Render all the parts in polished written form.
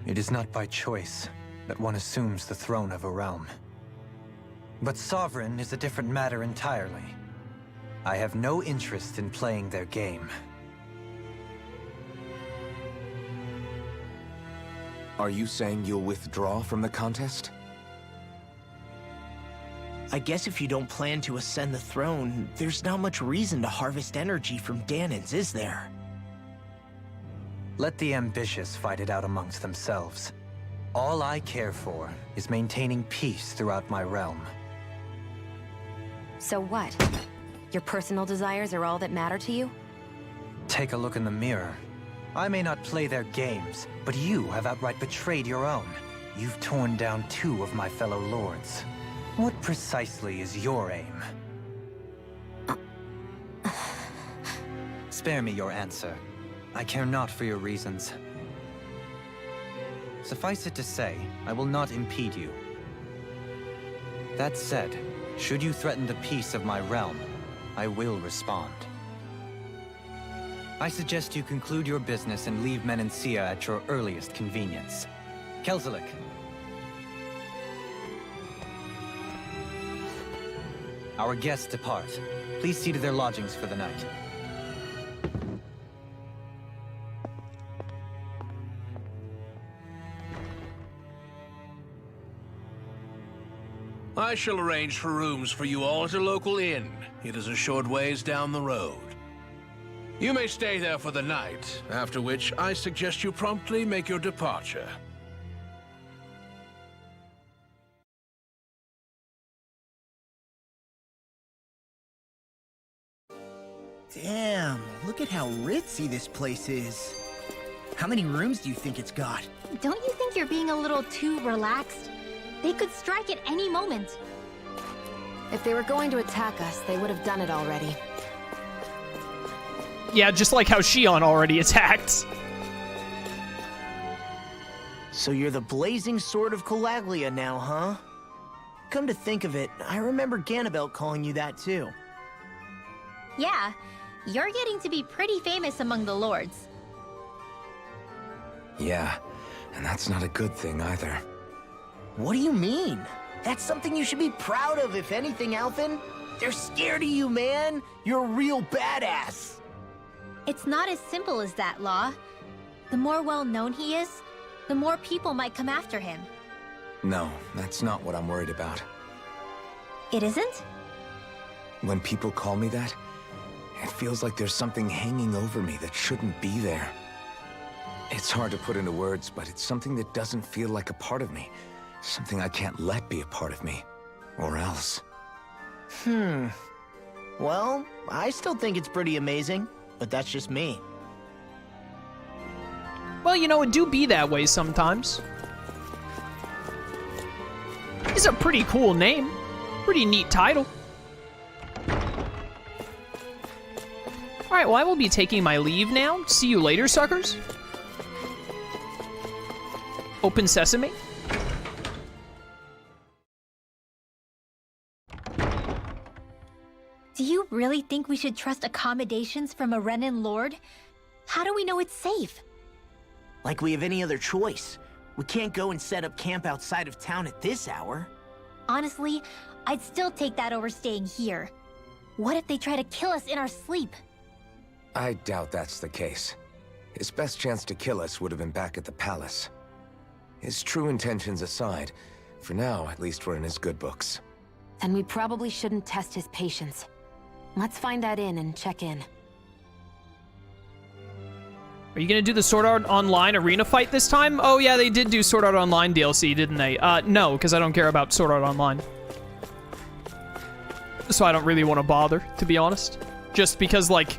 It is not by choice that one assumes the throne of a realm. But sovereign is a different matter entirely. I have no interest in playing their game. Are you saying you'll withdraw from the contest? I guess if you don't plan to ascend the throne, there's not much reason to harvest energy from Dahnans, is there? Let the ambitious fight it out amongst themselves. All I care for is maintaining peace throughout my realm. So what? Your personal desires are all that matter to you? Take a look in the mirror. I may not play their games, but you have outright betrayed your own. You've torn down 2 of my fellow lords. What precisely is your aim? Spare me your answer. I care not for your reasons. Suffice it to say, I will not impede you. That said, should you threaten the peace of my realm, I will respond. I suggest you conclude your business and leave Menancia at your earliest convenience. Kelzelik. Our guests depart. Please see to their lodgings for the night. I shall arrange for rooms for you all at a local inn. It is a short ways down the road. You may stay there for the night, after which I suggest you promptly make your departure. Damn, look at how ritzy this place is. How many rooms do you think it's got? Don't you think you're being a little too relaxed? They could strike at any moment. If they were going to attack us, they would have done it already. Yeah, just like how Shion already attacked. So you're the blazing sword of Calaglia now, huh? Come to think of it, I remember Ganabelt calling you that too. Yeah, you're getting to be pretty famous among the lords. Yeah, and that's not a good thing either. What do you mean? That's something you should be proud of, if anything, Alphen. They're scared of you, man. You're a real badass. It's not as simple as that, Law. The more well-known he is, the more people might come after him. No, that's not what I'm worried about. It isn't? When people call me that, it feels like there's something hanging over me that shouldn't be there. It's hard to put into words, but it's something that doesn't feel like a part of me. Something I can't let be a part of me. Or else. Well, I still think it's pretty amazing, but that's just me. Well, you know, it do be that way sometimes. It's a pretty cool name. Pretty neat title. Alright, well, I will be taking my leave now. See you later, suckers. Open sesame. Do you really think we should trust accommodations from a Renan lord? How do we know it's safe? Like we have any other choice. We can't go and set up camp outside of town at this hour. Honestly, I'd still take that over staying here. What if they try to kill us in our sleep? I doubt that's the case. His best chance to kill us would have been back at the palace. His true intentions aside, for now, at least we're in his good books. Then we probably shouldn't test his patience. Let's find that inn and check in. Are you gonna do the Sword Art Online arena fight this time? Oh yeah, they did do Sword Art Online DLC, didn't they? No, because I don't care about Sword Art Online. So I don't really want to bother, to be honest. Just because, like,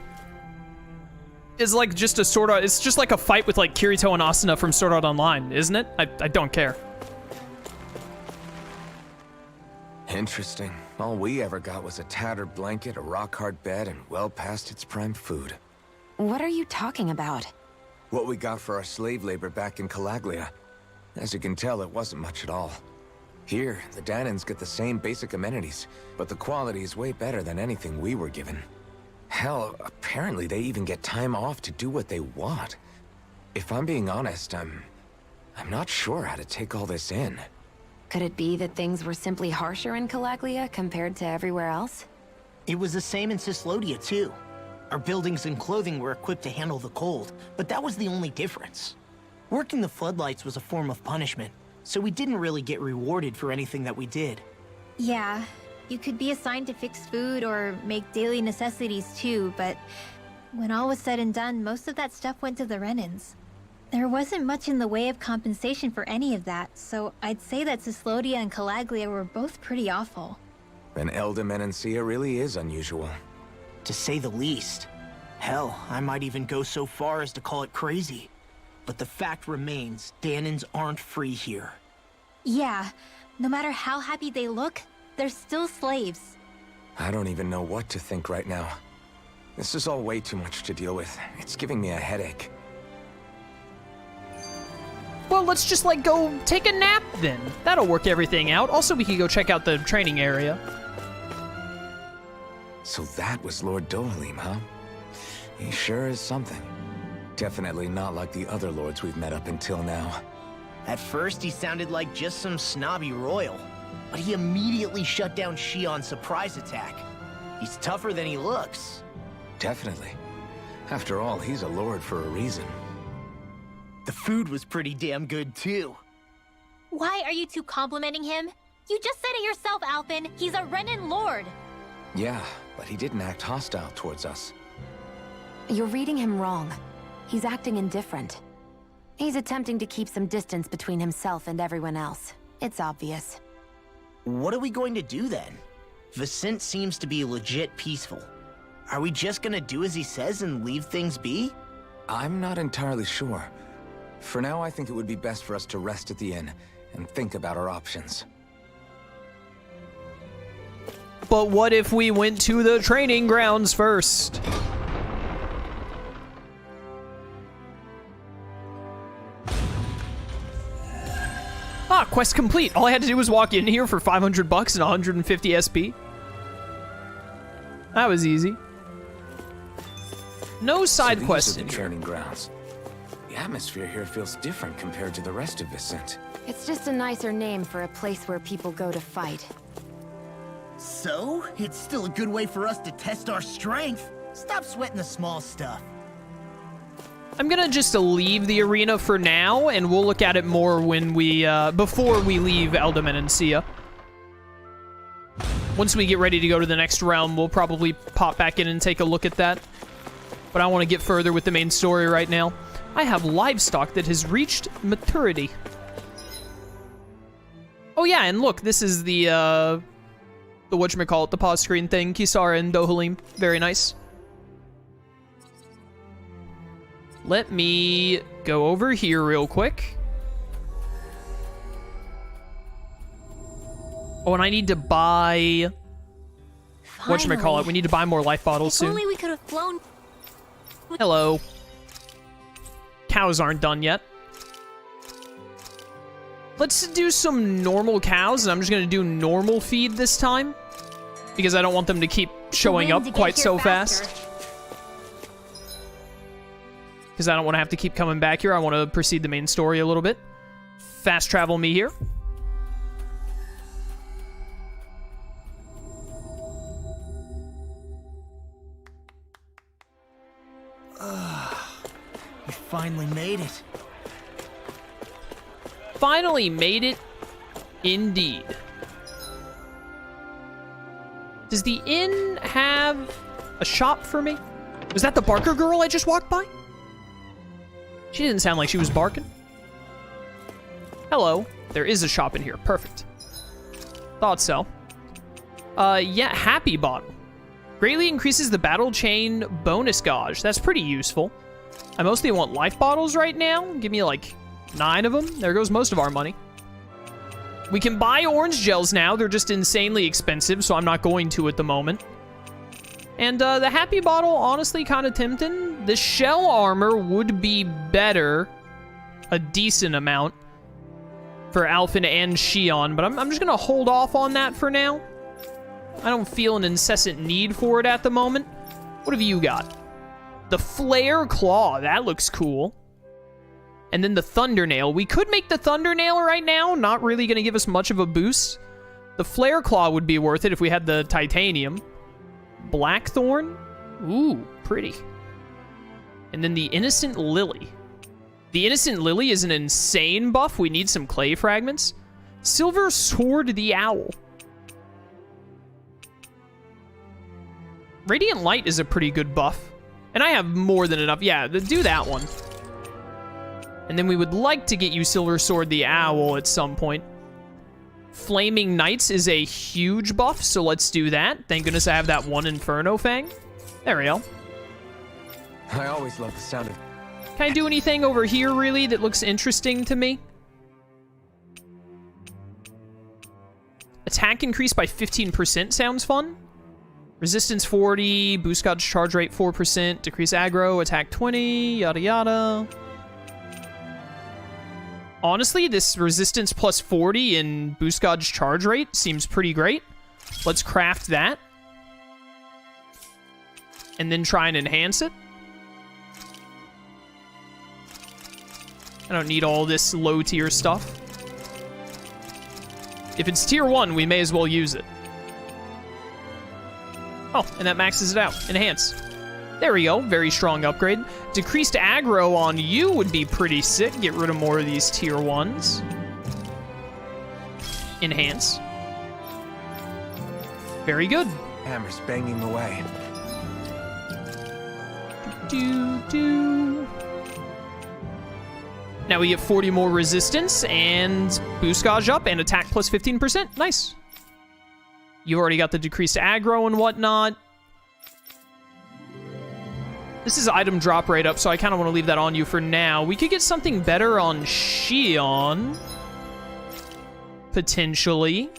it's like just a Sword Art, it's just like a fight with like Kirito and Asuna from Sword Art Online, isn't it? I don't care. Interesting. All we ever got was a tattered blanket, a rock-hard bed, and well past its prime food. What are you talking about? What we got for our slave labor back in Calaglia. As you can tell, it wasn't much at all. Here, the Dahnans get the same basic amenities, but the quality is way better than anything we were given. Hell, apparently they even get time off to do what they want. If I'm being honest, I'm I'm not sure how to take all this in. Could it be that things were simply harsher in Calaglia compared to everywhere else? It was the same in Cislodia, too. Our buildings and clothing were equipped to handle the cold, but that was the only difference. Working the floodlights was a form of punishment, so we didn't really get rewarded for anything that we did. Yeah, you could be assigned to fix food or make daily necessities too, but when all was said and done, most of that stuff went to the Renans. There wasn't much in the way of compensation for any of that, so I'd say that Cislodia and Calaglia were both pretty awful. Then Elda Menancia really is unusual. To say the least. Hell, I might even go so far as to call it crazy. But the fact remains, Dahnans aren't free here. Yeah, no matter how happy they look, they're still slaves. I don't even know what to think right now. This is all way too much to deal with. It's giving me a headache. Well, let's just, like, go take a nap then. That'll work everything out. Also, we could go check out the training area. So that was Lord Dohalim, huh? He sure is something. Definitely not like the other lords we've met up until now. At first, he sounded like just some snobby royal, but he immediately shut down Shion's surprise attack. He's tougher than he looks. Definitely. After all, he's a lord for a reason. The food was pretty damn good, too. Why are you two complimenting him? You just said it yourself, Alphen. He's a Renan lord. Yeah, but he didn't act hostile towards us. You're reading him wrong. He's acting indifferent. He's attempting to keep some distance between himself and everyone else. It's obvious. What are we going to do then? Vicent seems to be legit peaceful. Are we just gonna do as he says and leave things be? I'm not entirely sure. For now, I think it would be best for us to rest at the inn and think about our options. But what if we went to the training grounds first? Ah, quest complete. All I had to do was walk in here for 500 bucks and 150 SP. That was easy. No side quests So in these are the here. training grounds. The atmosphere here feels different compared to the rest of Vicent. It's just a nicer name for a place where people go to fight. So, it's still a good way for us to test our strength. Stop sweating the small stuff. I'm gonna just leave the arena for now, and we'll look at it more when we, before we leave Elda Menancia. Once we get ready to go to the next realm, we'll probably pop back in and take a look at that. But I want to get further with the main story right now. I have livestock that has reached maturity. Oh yeah, and look, this is the whatchamacallit, the pause screen thing. Kisara and Dohalim. Very nice. Let me go over here real quick. Oh, and I need to buy... Whatchamacallit, we need to buy more life bottles If soon. only we could have flown. Hello. Cows aren't done yet. Let's do some normal cows, and I'm just going to do normal feed this time. Because I don't want them to keep showing up quite so fast. Because I don't want to have to keep coming back here. I want to proceed the main story a little bit. Fast travel me here. We finally made it. Finally made it, indeed. Does the inn have a shop for me? Was that the Barker girl I just walked by? She didn't sound like she was barking. Hello. There is a shop in here. Perfect. Thought so. Yeah, Happy Bottle. Greatly increases the battle chain bonus gauge. That's pretty useful. I mostly want life bottles right now. Give me like 9 of them. There goes most of our money. We can buy orange gels now. They're just insanely expensive, so I'm not going to at the moment. And the Happy Bottle, honestly, kind of tempting. The shell armor would be better, a decent amount, for Alphen and Shion, but I'm just going to hold off on that for now. I don't feel an incessant need for it at the moment. What have you got? The Flare Claw. That looks cool. And then the Thunder Nail. We could make the Thunder Nail right now. Not really going to give us much of a boost. The Flare Claw would be worth it if we had the Titanium. Blackthorn. Ooh, pretty. And then the Innocent Lily. The Innocent Lily is an insane buff. We need some clay fragments. Silver Sword the Owl. Radiant Light is a pretty good buff. And I have more than enough. Yeah, do that one. And then we would like to get you Silver Sword the Owl at some point. Flaming Knights is a huge buff, so let's do that. Thank goodness I have that one Inferno Fang. There we go. I always love the sound of... Can I do anything over here, really, that looks interesting to me? Attack increase by 15% sounds fun. Resistance 40, boost God's charge rate 4%, decrease aggro, attack 20, yada yada. Honestly, this resistance plus 40 and boost God's charge rate seems pretty great. Let's craft that. And then try and enhance it. I don't need all this low tier stuff. If it's tier 1, we may as well use it. Oh, and that maxes it out. Enhance. There we go. Very strong upgrade. Decreased aggro on you would be pretty sick. Get rid of more of these tier 1s. Enhance. Very good. Hammer's banging away. Now we get 40 more resistance and boost gauge up and attack plus 15%. Nice. You already got the decreased aggro and whatnot. This is item drop rate up, so I kind of want to leave that on you for now. We could get something better on Xion. Potentially.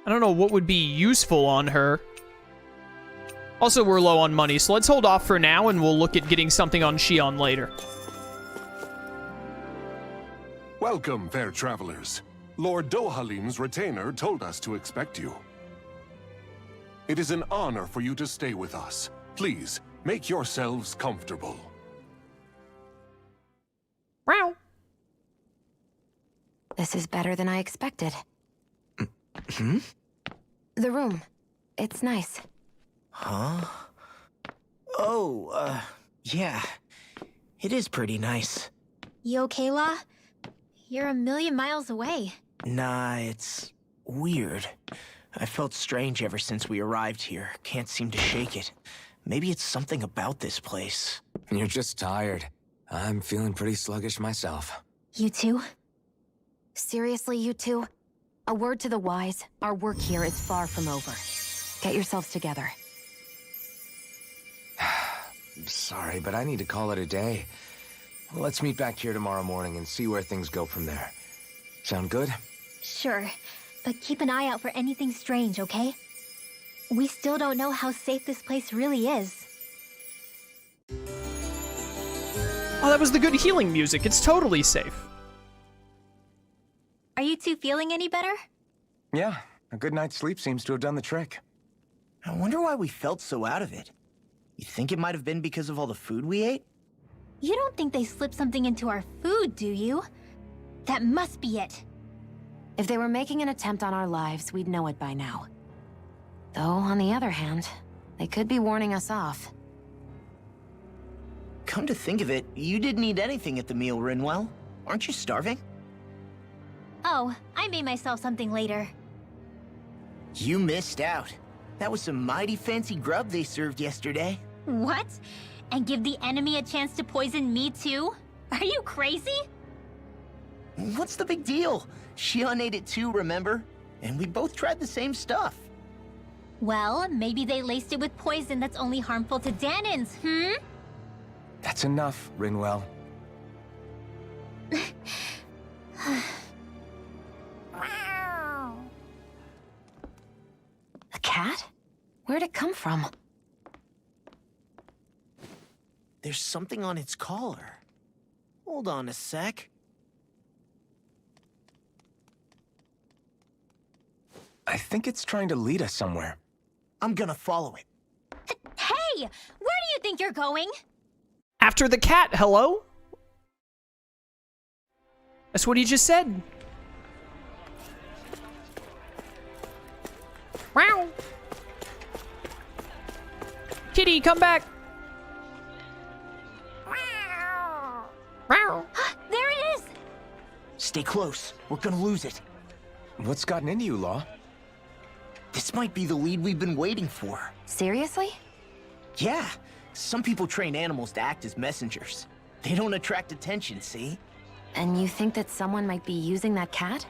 I don't know what would be useful on her. Also, we're low on money, so let's hold off for now, and we'll look at getting something on Xion later. Welcome, fair travelers. Lord Dohalim's retainer told us to expect you. It is an honor for you to stay with us. Please, make yourselves comfortable. Wow. This is better than I expected. The room. It's nice. Huh? Oh, yeah. It is pretty nice. You okay, La? You're a million miles away. Nah, it's weird. I felt strange ever since we arrived here. Can't seem to shake it. Maybe it's something about this place. You're just tired. I'm feeling pretty sluggish myself. You too? Seriously, you two? A word to the wise, our work here is far from over. Get yourselves together. Sorry, but I need to call it a day. Let's meet back here tomorrow morning and see where things go from there. Sound good? Sure, but keep an eye out for anything strange, okay? We still don't know how safe this place really is. Oh, that was the good healing music. It's totally safe. Are you two feeling any better? Yeah, a good night's sleep seems to have done the trick. I wonder why we felt so out of it. You think it might have been because of all the food we ate? You don't think they slipped something into our food, do you? That must be it. If they were making an attempt on our lives, we'd know it by now. Though, on the other hand, they could be warning us off. Come to think of it, you didn't eat anything at the meal, Rinwell. Aren't you starving? Oh, I made myself something later. You missed out. That was some mighty fancy grub they served yesterday. What? And give the enemy a chance to poison me too? Are you crazy? What's the big deal? Xion ate it too, remember? And we both tried the same stuff. Well, maybe they laced it with poison that's only harmful to Dahnans, That's enough, Rinwell. A cat? Where'd it come from? There's something on its collar. Hold on a sec. I think it's trying to lead us somewhere. I'm gonna follow it. Hey! Where do you you think you're going? After the cat, hello? That's what he just said. Wow. Kitty, come back. Wow. There it is! Stay close. We're gonna lose it. What's gotten into you, Law? This might be the lead we've been waiting for. Seriously? Yeah. Some people train animals to act as messengers. They don't attract attention, see? And you think that someone might be using that cat?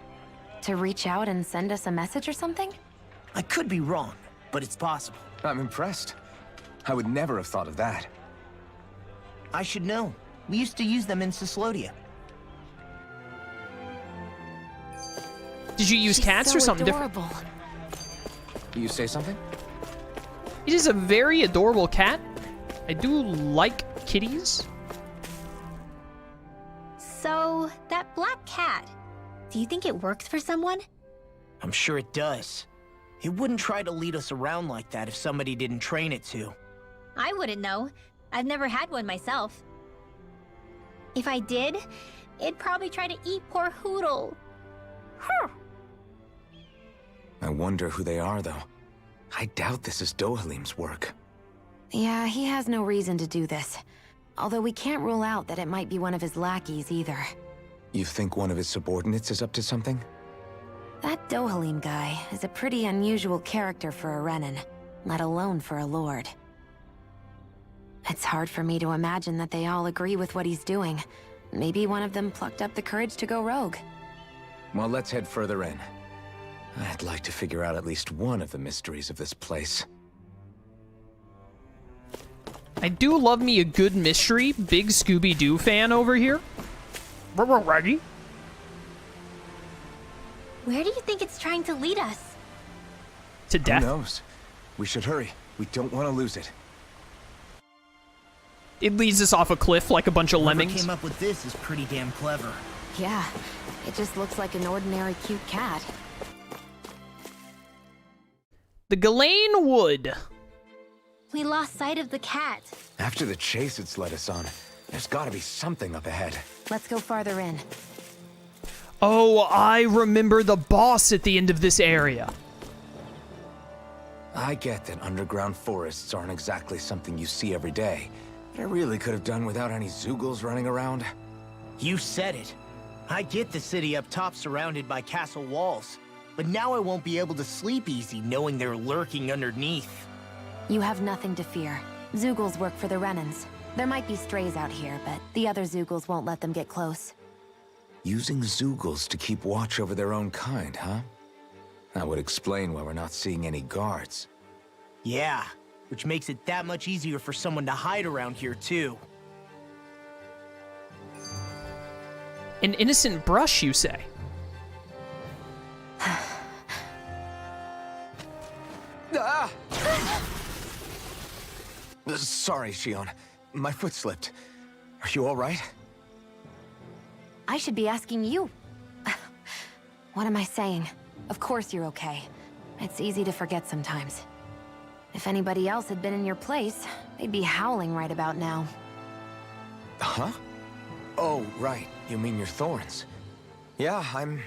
To reach out and send us a message or something? I could be wrong, but it's possible. I'm impressed. I would never have thought of that. I should know. We used to use them in Cyslodia. Did you use She's cats so or something adorable. different? You say something? It is a very adorable cat. I do like kitties. So, that black cat, do you think it works for someone? I'm sure it does. It wouldn't try to lead us around like that if somebody didn't train it to. I wouldn't know. I've never had one myself. If I did, it'd probably try to eat poor Hoodle. I wonder who they are, though. I doubt this is Dohalim's work. Yeah, he has no reason to do this. Although we can't rule out that it might be one of his lackeys either. You think one of his subordinates is up to something? That Dohalim guy is a pretty unusual character for a Renan, let alone for a lord. It's hard for me to imagine that they all agree with what he's doing. Maybe one of them plucked up the courage to go rogue. Well, let's head further in. I'd like to figure out at least one of the mysteries of this place. I do love me a good mystery. Big Scooby-Doo fan over here. Raggy. Where do you think it's trying to lead us? To death. Who knows? We should hurry. We don't want to lose it. It leads us off a cliff like a bunch of Whoever lemmings. came up with this is pretty damn clever. Yeah, it just looks like an ordinary cute cat. The Ghislaine Wood. We lost sight of the cat. After the chase it's led us on, there's gotta be something up ahead. Let's go farther in. Oh, I remember the boss at the end of this area. I get that underground forests aren't exactly something you see every day, but I really could have done without any Zoogles running around. You said it. I get the city up top surrounded by castle walls, but now I won't be able to sleep easy knowing they're lurking underneath. You have nothing to fear. Zoogles work for the Renans. There might be strays out here, but the other Zoogles won't let them get close. Using Zoogles to keep watch over their own kind, huh? That would explain why we're not seeing any guards. Yeah, which makes it that much easier for someone to hide around here, too. An innocent brush, you say? Ah! Sorry, Shion. My foot slipped. Are you all right? I should be asking you. What am I saying? Of course you're okay. It's easy to forget sometimes. If anybody else had been in your place, they'd be howling right about now. Huh? Oh, right. You mean your thorns. Yeah, I'm,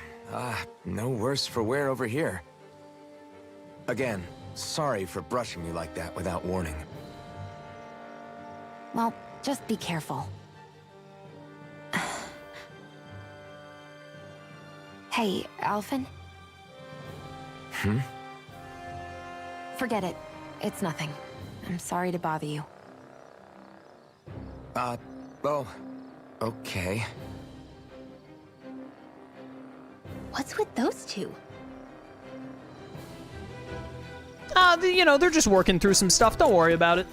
no worse for wear over here. Again, sorry for brushing you like that without warning. Well, just be careful. Hey, Alphen? Hmm? Forget it. It's nothing. I'm sorry to bother you. Oh, okay. What's with those two? You know, they're just working through some stuff. Don't worry about it.